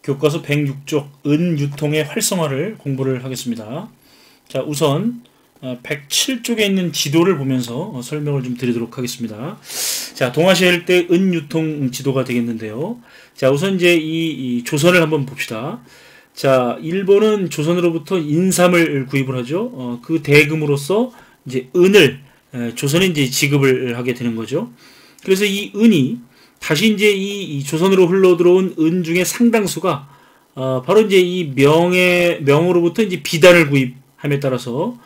교과서 106쪽 은 유통의 활성화를 공부를 하겠습니다. 자, 우선 107쪽에 있는 지도를 보면서 설명을 좀 드리도록 하겠습니다. 자, 동아시아 일대 은 유통 지도가 되겠는데요. 자, 우선 이제 이 조선을 한번 봅시다. 자, 일본은 조선으로부터 인삼을 구입을 하죠. 그 대금으로서 이제 은을 조선에 이제 지급을 하게 되는 거죠. 그래서 이 은이 다시 이제 이 조선으로 흘러 들어온 은 중에 상당수가 바로 이제 이 명으로부터 이제 비단을 구입함에 따라서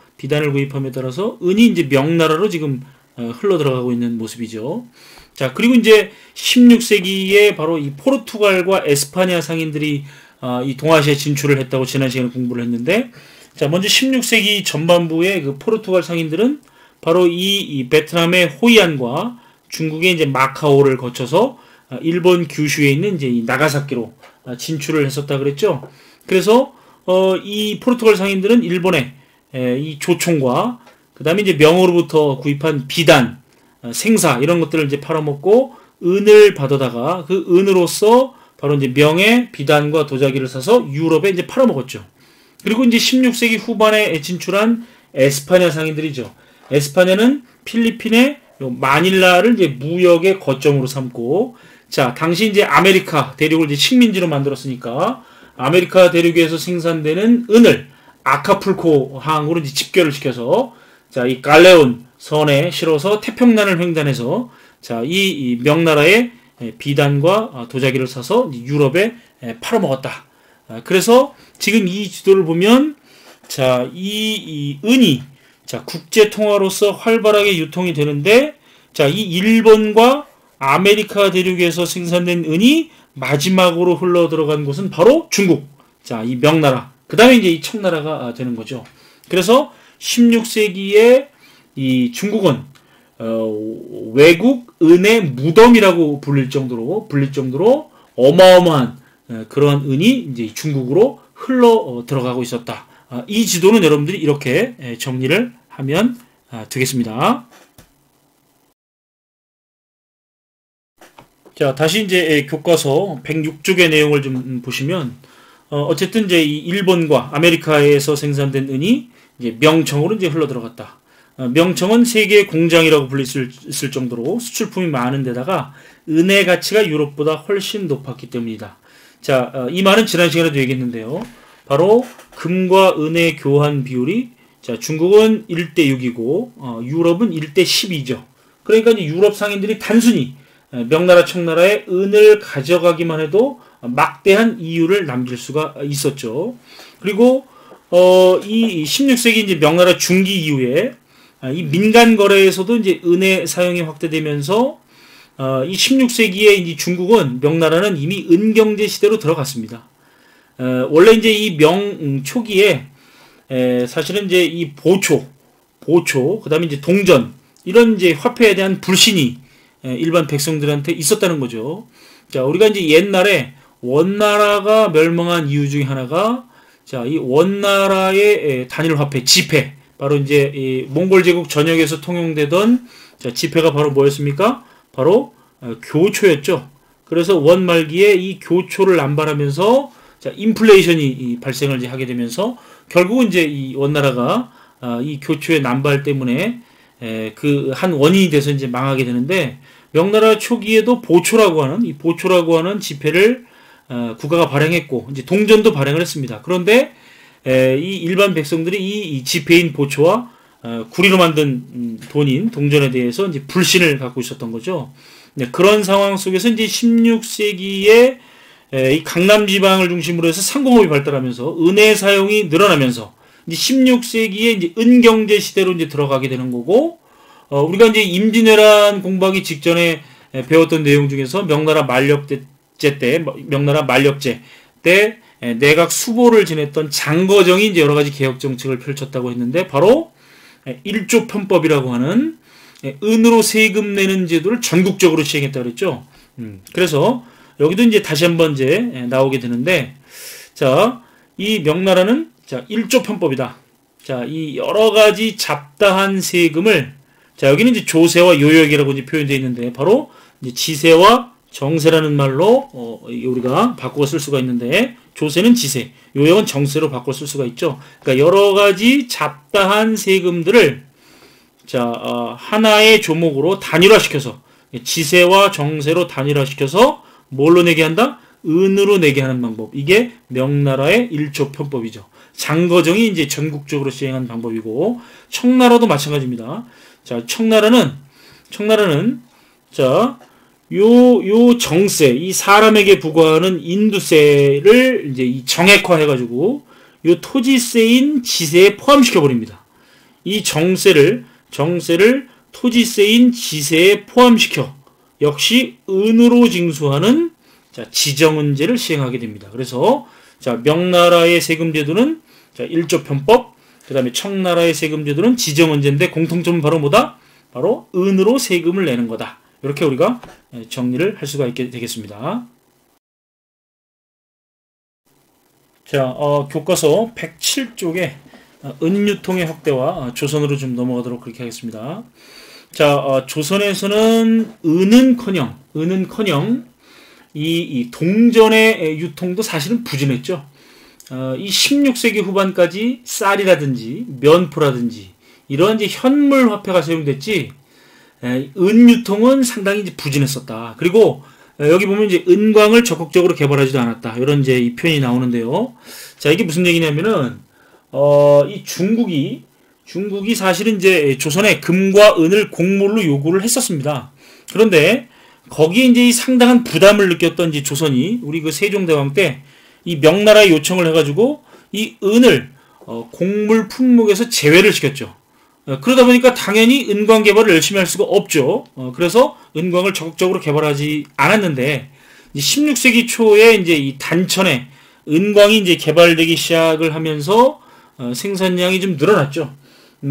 은이 이제 명나라로 지금 흘러 들어가고 있는 모습이죠. 자, 그리고 이제 16세기에 바로 이 포르투갈과 에스파냐 상인들이 이 동아시아에 진출을 했다고 지난 시간에 공부를 했는데, 자, 먼저 16세기 전반부의 그 포르투갈 상인들은 바로 이 베트남의 호이안과 중국의 이제 마카오를 거쳐서 일본 규슈에 있는 이제 이 나가사키로 진출을 했었다 그랬죠. 그래서 이 포르투갈 상인들은 일본의 이 조총과 그 다음에 이제 명으로부터 구입한 비단, 생사 이런 것들을 이제 팔아먹고 은을 받아다가 그 은으로서 바로 이제 명의 비단과 도자기를 사서 유럽에 이제 팔아먹었죠. 그리고 이제 16세기 후반에 진출한 에스파냐 상인들이죠. 에스파냐는 필리핀의 마닐라를 이제 무역의 거점으로 삼고, 자, 당시 이제 아메리카 대륙을 이제 식민지로 만들었으니까 아메리카 대륙에서 생산되는 은을 아카풀코 항으로 이제 집결을 시켜서, 자, 이 갈레온 선에 실어서 태평양을 횡단해서, 자, 이 명나라의 비단과 도자기를 사서 유럽에 팔아먹었다. 그래서 지금 이 지도를 보면, 자, 이 은이 자, 국제 통화로서 활발하게 유통이 되는데, 자, 이 일본과 아메리카 대륙에서 생산된 은이 마지막으로 흘러 들어간 곳은 바로 중국. 자, 이 명나라. 그 다음에 이제 이 청나라가 되는 거죠. 그래서 16세기에 이 중국은 외국 은의 무덤이라고 불릴 정도로 어마어마한 그러한 은이 이제 중국으로 흘러 들어가고 있었다. 이 지도는 여러분들이 이렇게 정리를 하면 되겠습니다. 자, 다시 이제 교과서 106쪽의 내용을 좀 보시면, 어쨌든 이제 이 일본과 아메리카에서 생산된 은이 이제 명청으로 이제 흘러 들어갔다. 명청은 세계의 공장이라고 불릴 정도로 수출품이 많은 데다가 은의 가치가 유럽보다 훨씬 높았기 때문이다. 자, 이 말은 지난 시간에도 얘기했는데요. 바로 금과 은의 교환 비율이, 자, 중국은 1대6이고 유럽은 1대12죠. 그러니까 이제 유럽 상인들이 단순히 명나라 청나라의 은을 가져가기만 해도 막대한 이윤을 남길 수가 있었죠. 그리고 이 16세기 이제 명나라 중기 이후에 이 민간 거래에서도 이제 은의 사용이 확대되면서 이 16세기에 이제 중국은 명나라는 이미 은경제 시대로 들어갔습니다. 원래 이제 이 명 초기에 사실은 이제 이 보초, 그 다음에 이제 동전, 이런 이제 화폐에 대한 불신이 일반 백성들한테 있었다는 거죠. 자, 우리가 이제 옛날에 원나라가 멸망한 이유 중에 하나가, 자, 이 원나라의 단일 화폐, 지폐, 바로 이제 이 몽골 제국 전역에서 통용되던, 자, 지폐가 바로 뭐였습니까? 바로 교초였죠. 그래서 원 말기에 이 교초를 남발하면서, 자, 인플레이션이 발생을 이제 하게 되면서 결국은 이제 이 원나라가 이 교초의 남발 때문에 그 한 원인이 돼서 이제 망하게 되는데, 명나라 초기에도 보초라고 하는 지폐를 국가가 발행했고, 이제 동전도 발행을 했습니다. 그런데 이 일반 백성들이 이 지폐인 보초와 구리로 만든 돈인 동전에 대해서 이제 불신을 갖고 있었던 거죠. 네, 그런 상황 속에서 이제 16세기에 이 강남 지방을 중심으로 해서 상공업이 발달하면서 은의 사용이 늘어나면서 이제 16세기에 이제 은경제 시대로 이제 들어가게 되는 거고, 우리가 이제 임진왜란 공부하기 직전에 배웠던 내용 중에서 명나라 만력제 때 내각 수보를 지냈던 장거정이 이제 여러 가지 개혁 정책을 펼쳤다고 했는데, 바로 일조 편법이라고 하는 은으로 세금 내는 제도를 전국적으로 시행했다고 그랬죠. 그래서 여기도 이제 다시 한번 이제 나오게 되는데, 자, 이 명나라는, 자, 일조 편법이다. 자, 이 여러 가지 잡다한 세금을, 자, 여기는 이제 조세와 요역이라고 이제 표현되어 있는데, 바로 이제 지세와 정세라는 말로 우리가 바꾸어 쓸 수가 있는데 조세는 지세, 요역은 정세로 바꿔 쓸 수가 있죠. 그러니까 여러 가지 잡다한 세금들을 하나의 조목으로 단일화시켜서 지세와 정세로 단일화시켜서 뭘로 내게 한다? 은으로 내게 하는 방법. 이게 명나라의 일조편법이죠. 장거정이 이제 전국적으로 시행한 방법이고 청나라도 마찬가지입니다. 자, 청나라는 요 정세, 이 사람에게 부과하는 인두세를 이제 이 정액화해가지고 요 토지세인 지세에 포함시켜 버립니다. 이 정세를 토지세인 지세에 포함시켜 역시 은으로 징수하는 지정은제를 시행하게 됩니다. 그래서 명나라의 세금제도는 일조편법, 그 다음에 청나라의 세금제도는 지정은제인데 공통점은 바로 뭐다? 바로 은으로 세금을 내는 거다. 이렇게 우리가 정리를 할 수가 있게 되겠습니다. 교과서 107쪽에 은유통의 확대와 조선으로 좀 넘어가도록 그렇게 하겠습니다. 조선에서는 은은커녕 이 동전의 유통도 사실은 부진했죠. 이 16세기 후반까지 쌀이라든지 면포라든지 이런 이제 현물 화폐가 사용됐지, 은 유통은 상당히 이제 부진했었다. 그리고 여기 보면 이제 은광을 적극적으로 개발하지도 않았다. 이런 이제 이 표현이 나오는데요. 이게 무슨 얘기냐면은 이 중국이 사실은 이제 조선에 금과 은을 곡물로 요구를 했었습니다. 그런데 거기에 이제 이 상당한 부담을 느꼈던 이제 조선이 우리 그 세종대왕 때 이 명나라에 요청을 해가지고 이 은을 곡물 품목에서 제외를 시켰죠. 그러다 보니까 당연히 은광 개발을 열심히 할 수가 없죠. 그래서 은광을 적극적으로 개발하지 않았는데 16세기 초에 이제 이 단천에 은광이 이제 개발되기 시작을 하면서 생산량이 좀 늘어났죠.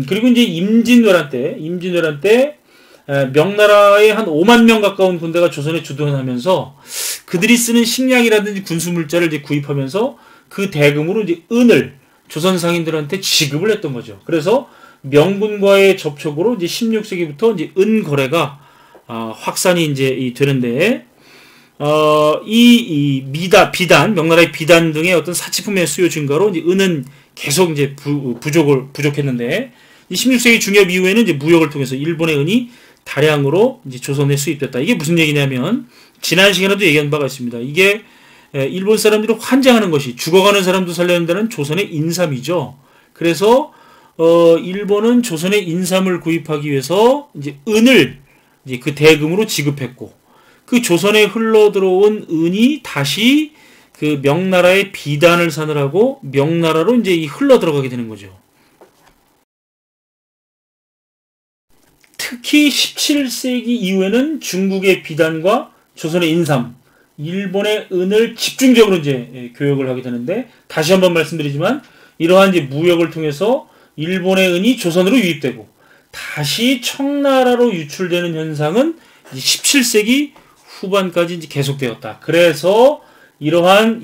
그리고 이제 임진왜란 때 명나라의 한 5만 명 가까운 군대가 조선에 주둔하면서 그들이 쓰는 식량이라든지 군수물자를 이제 구입하면서 그 대금으로 이제 은을 조선 상인들한테 지급을 했던 거죠. 그래서 명군과의 접촉으로 이제 16세기부터 이제 은 거래가 확산이 이제 되는데 비단, 명나라의 비단 등의 어떤 사치품의 수요 증가로 이제 은은 계속 이제 부족했는데 16세기 중엽 이후에는 이제 무역을 통해서 일본의 은이 다량으로 이제 조선에 수입됐다. 이게 무슨 얘기냐면 지난 시간에도 얘기한 바가 있습니다. 이게 일본 사람들이 환장하는 것이 죽어가는 사람도 살려낸다는 조선의 인삼이죠. 그래서 일본은 조선의 인삼을 구입하기 위해서 이제 은을 이제 그 대금으로 지급했고, 그 조선에 흘러 들어온 은이 다시 그 명나라의 비단을 사느라고 명나라로 이제 흘러 들어가게 되는 거죠. 특히 17세기 이후에는 중국의 비단과 조선의 인삼, 일본의 은을 집중적으로 이제 교역을 하게 되는데, 다시 한번 말씀드리지만 이러한 이제 무역을 통해서 일본의 은이 조선으로 유입되고 다시 청나라로 유출되는 현상은 17세기 후반까지 이제 계속되었다. 그래서 이러한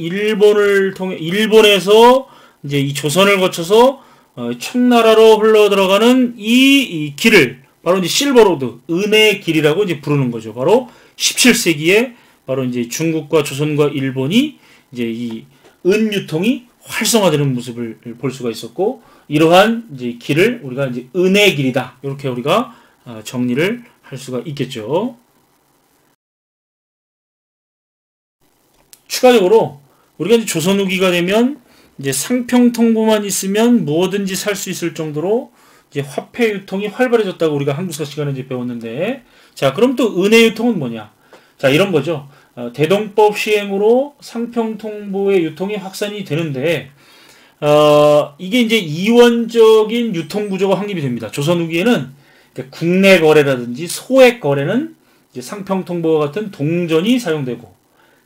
일본에서 이제 이 조선을 거쳐서 청나라로 흘러 들어가는 이 길을 바로 이제 실버로드, 은의 길이라고 이제 부르는 거죠. 바로 17세기에 바로 이제 중국과 조선과 일본이 이제 이 은 유통이 활성화되는 모습을 볼 수가 있었고, 이러한 이제 길을 우리가 이제 은의 길이다. 이렇게 우리가 정리를 할 수가 있겠죠. 추가적으로 우리가 이제 조선 후기가 되면 이제 상평통보만 있으면 뭐든지 살 수 있을 정도로 이제 화폐 유통이 활발해졌다고 우리가 한국사 시간에 이제 배웠는데, 자, 그럼 또 은의 유통은 뭐냐? 자, 이런 거죠. 대동법 시행으로 상평통보의 유통이 확산이 되는데, 이게 이제 이원적인 유통 구조가 확립이 됩니다. 조선 후기에는 국내 거래라든지 소액 거래는 이제 상평통보와 같은 동전이 사용되고,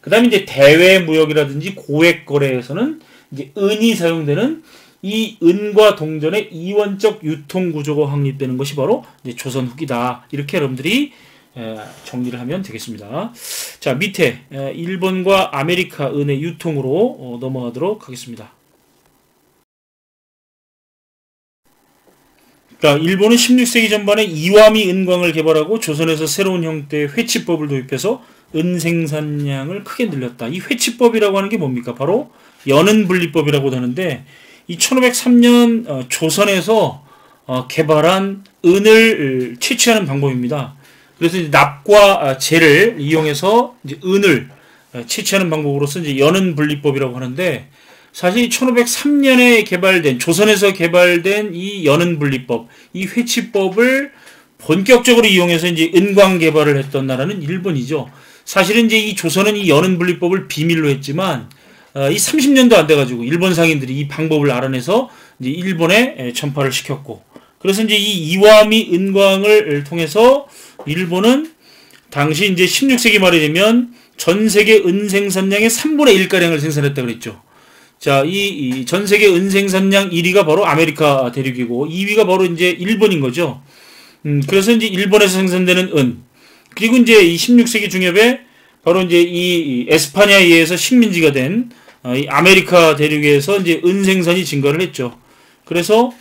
그 다음에 이제 대외 무역이라든지 고액 거래에서는 이제 은이 사용되는 이 은과 동전의 이원적 유통 구조가 확립되는 것이 바로 이제 조선 후기다. 이렇게 여러분들이 정리를 하면 되겠습니다. 자, 밑에 일본과 아메리카 은의 유통으로 넘어가도록 하겠습니다. 그러니까 일본은 16세기 전반에 이와미 은광을 개발하고 조선에서 새로운 형태의 회치법을 도입해서 은 생산량을 크게 늘렸다. 이 회치법이라고 하는 게 뭡니까? 바로 연은 분리법이라고도 하는데 이 1503년 조선에서 개발한 은을 채취하는 방법입니다. 그래서 이제 납과 재를 이용해서 이제 은을 채취하는 방법으로서 이제 연은 분리법이라고 하는데, 사실 1503년에 개발된, 조선에서 개발된 이 연은 분리법, 이 회치법을 본격적으로 이용해서 이제 은광 개발을 했던 나라는 일본이죠. 사실은 이제 이 조선은 이 연은 분리법을 비밀로 했지만 이 30년도 안 돼가지고 일본 상인들이 이 방법을 알아내서 이제 일본에 전파를 시켰고, 그래서 이제 이 이와미 은광을 통해서 일본은 당시 이제 16세기 말이 되면 전 세계 은 생산량의 3분의 1가량을 생산했다 그랬죠. 자, 이 전 세계 은 생산량 1위가 바로 아메리카 대륙이고 2위가 바로 이제 일본인 거죠. 그래서 이제 일본에서 생산되는 은, 그리고 이제 이 16세기 중엽에 바로 이제 이 에스파냐에 의해서 식민지가 된 이 아메리카 대륙에서 이제 은 생산이 증가를 했죠. 그래서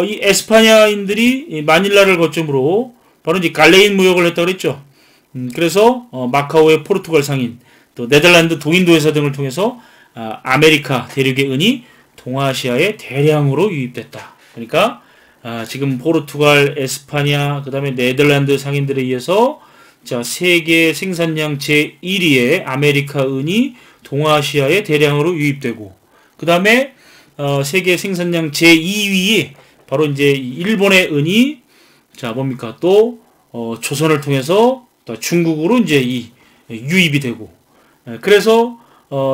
이 에스파냐인들이 마닐라를 거점으로 바로 이제 갈레인 무역을 했다고 그랬죠. 그래서 마카오의 포르투갈 상인, 또 네덜란드 동인도 회사 등을 통해서 아메리카 대륙의 은이 동아시아에 대량으로 유입됐다. 그러니까 지금 포르투갈, 에스파냐, 그 다음에 네덜란드 상인들에 의해서 자, 세계 생산량 제1위의 아메리카 은이 동아시아에 대량으로 유입되고, 그 다음에 세계 생산량 제2위에 바로 이제 일본의 은이 자 뭡니까 또 조선을 통해서 또 중국으로 이제 이 유입이 되고, 그래서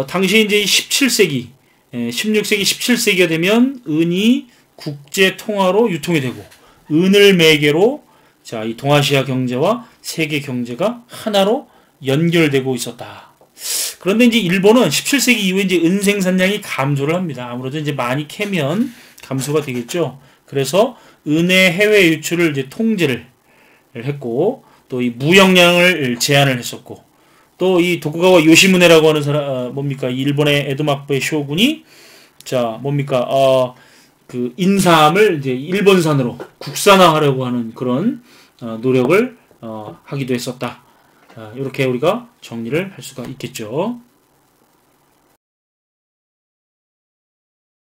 당시 이제 17세기, 16세기, 17세기가 되면 은이 국제 통화로 유통이 되고, 은을 매개로 자, 이 동아시아 경제와 세계 경제가 하나로 연결되고 있었다. 그런데 이제 일본은 17세기 이후에 이제 은 생산량이 감소를 합니다. 아무래도 이제 많이 캐면 감소가 되겠죠. 그래서 은의 해외 유출을 이제 통제를 했고, 또 이 무역량을 제한을 했었고, 또 이 도쿠가와 요시무네라고 하는 사람, 뭡니까? 일본의 에도마부의 쇼군이, 자, 뭡니까? 그 인삼을 이제 일본산으로 국산화하려고 하는 그런 노력을 하기도 했었다. 이렇게 우리가 정리를 할 수가 있겠죠.